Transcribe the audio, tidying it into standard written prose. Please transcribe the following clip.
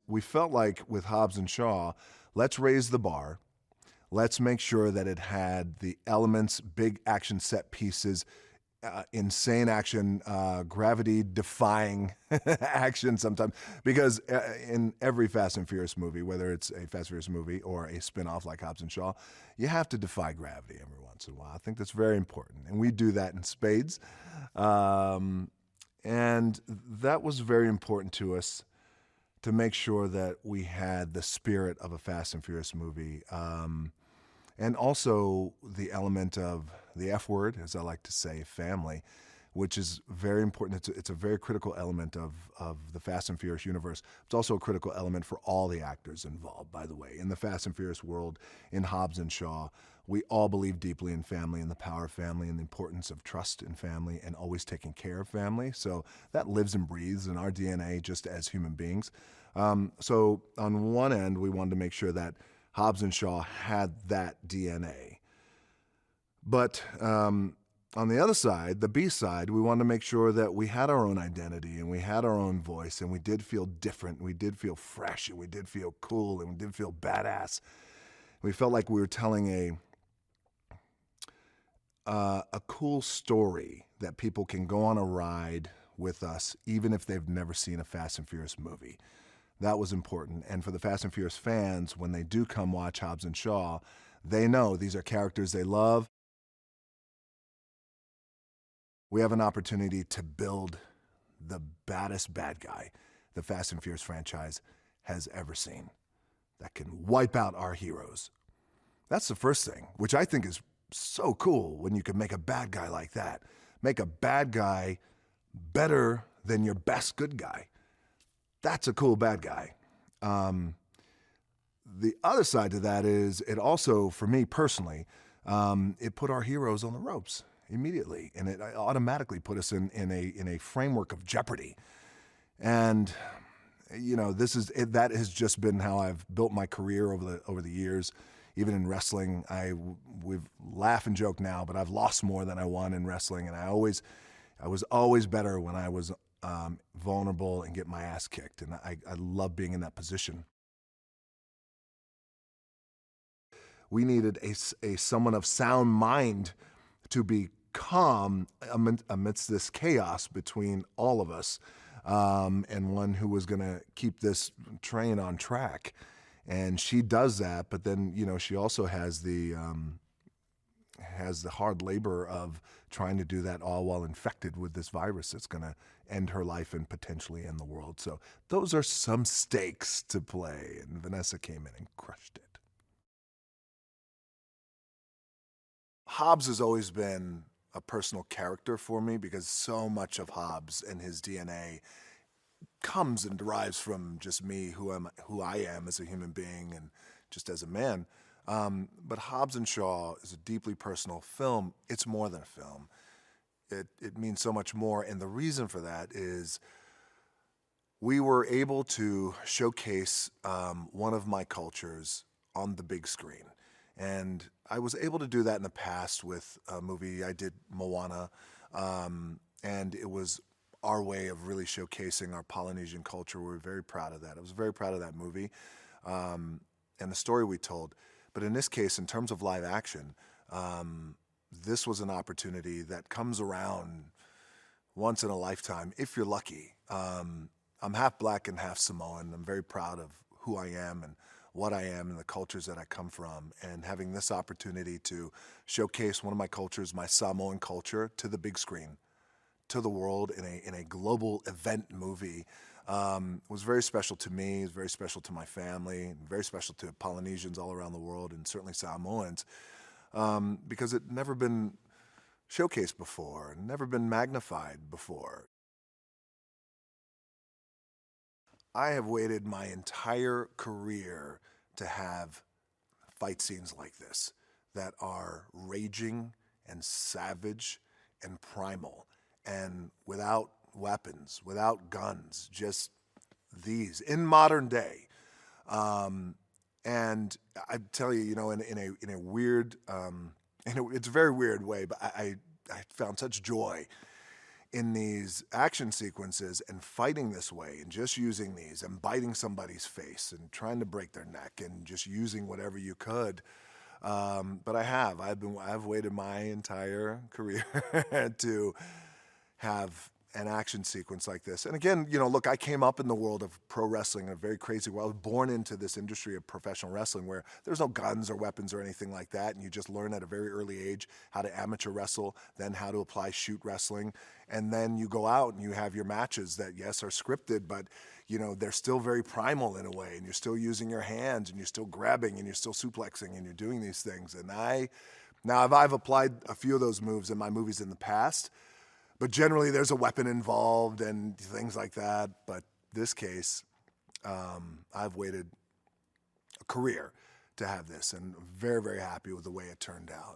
we felt like with Hobbs and Shaw, let's raise the bar. Let's make sure that it had the elements, big action set pieces, insane action, gravity defying action sometimes. Because in every Fast and Furious movie, whether it's a Fast and Furious movie or a spin off like Hobbs and Shaw, you have to defy gravity every once in a while. I think that's very important. And we do that in spades. And that was very important to us to make sure that we had the spirit of a Fast and Furious movie. And also the element of the F word, as I like to say, family, which is very important. It's a very critical element of the Fast and Furious universe. It's also a critical element for all the actors involved, by the way. In the Fast and Furious world, in Hobbs and Shaw, we all believe deeply in family and the power of family and the importance of trust in family and always taking care of family. So that lives and breathes in our DNA just as human beings. So on one end, we wanted to make sure that Hobbs and Shaw had that DNA. But on the other side, the B side, we wanted to make sure that we had our own identity and we had our own voice and we did feel different. We did feel fresh and we did feel cool and we did feel badass. We felt like we were telling a cool story that people can go on a ride with us, even if they've never seen a Fast and Furious movie. That was important. And for the Fast and Furious fans, when they do come watch Hobbs and Shaw, they know these are characters they love. We have an opportunity to build the baddest bad guy the Fast and Furious franchise has ever seen that can wipe out our heroes. That's the first thing, which I think is so cool when you can make a bad guy like that. Make a bad guy better than your best good guy. That's a cool bad guy. The other side to that is it also, for me personally, it put our heroes on the ropes immediately, and it automatically put us in a framework of jeopardy. And you know, that has just been how I've built my career over the years. Even in wrestling, we laugh and joke now, but I've lost more than I won in wrestling, and I was always better when I was vulnerable and get my ass kicked, and I love being in that position. We needed a someone of sound mind to be calm amidst this chaos between all of us, and one who was going to keep this train on track. And she does that, but then she also has the hard labor of trying to do that all while infected with this virus that's going to end her life and potentially end the world. So those are some stakes to play, and Vanessa came in and crushed it. Hobbs has always been a personal character for me because so much of Hobbs and his DNA comes and derives from just me, who I am as a human being and just as a man. But Hobbs and Shaw is a deeply personal film. It's more than a film. It means so much more, and the reason for that is we were able to showcase one of my cultures on the big screen. And I was able to do that in the past with a movie I did, Moana, and it was our way of really showcasing our Polynesian culture. We were very proud of that. I was very proud of that movie and the story we told. But in this case, in terms of live action, this was an opportunity that comes around once in a lifetime, if you're lucky. I'm half black and half Samoan. I'm very proud of who I am and what I am and the cultures that I come from. And having this opportunity to showcase one of my cultures, my Samoan culture, to the big screen, to the world in a global event movie was very special to me. It was very special to my family, very special to Polynesians all around the world, and certainly Samoans, because it never been showcased before, never been magnified before. I have waited my entire career to have fight scenes like this that are raging and savage and primal and without weapons, without guns, just these in modern day. And I tell you, in a weird, it's a very weird way, but I found such joy in these action sequences and fighting this way and just using these and biting somebody's face and trying to break their neck and just using whatever you could. But I've waited my entire career to have an action sequence like this. And again, look, I came up in the world of pro wrestling in a very crazy world. I was born into this industry of professional wrestling where there's no guns or weapons or anything like that. And you just learn at a very early age how to amateur wrestle, then how to apply shoot wrestling. And then you go out and you have your matches that, yes, are scripted, but they're still very primal in a way. And you're still using your hands and you're still grabbing and you're still suplexing and you're doing these things. And I've applied a few of those moves in my movies in the past, but generally there's a weapon involved and things like that. But this case, I've waited a career to have this, and very, very happy with the way it turned out.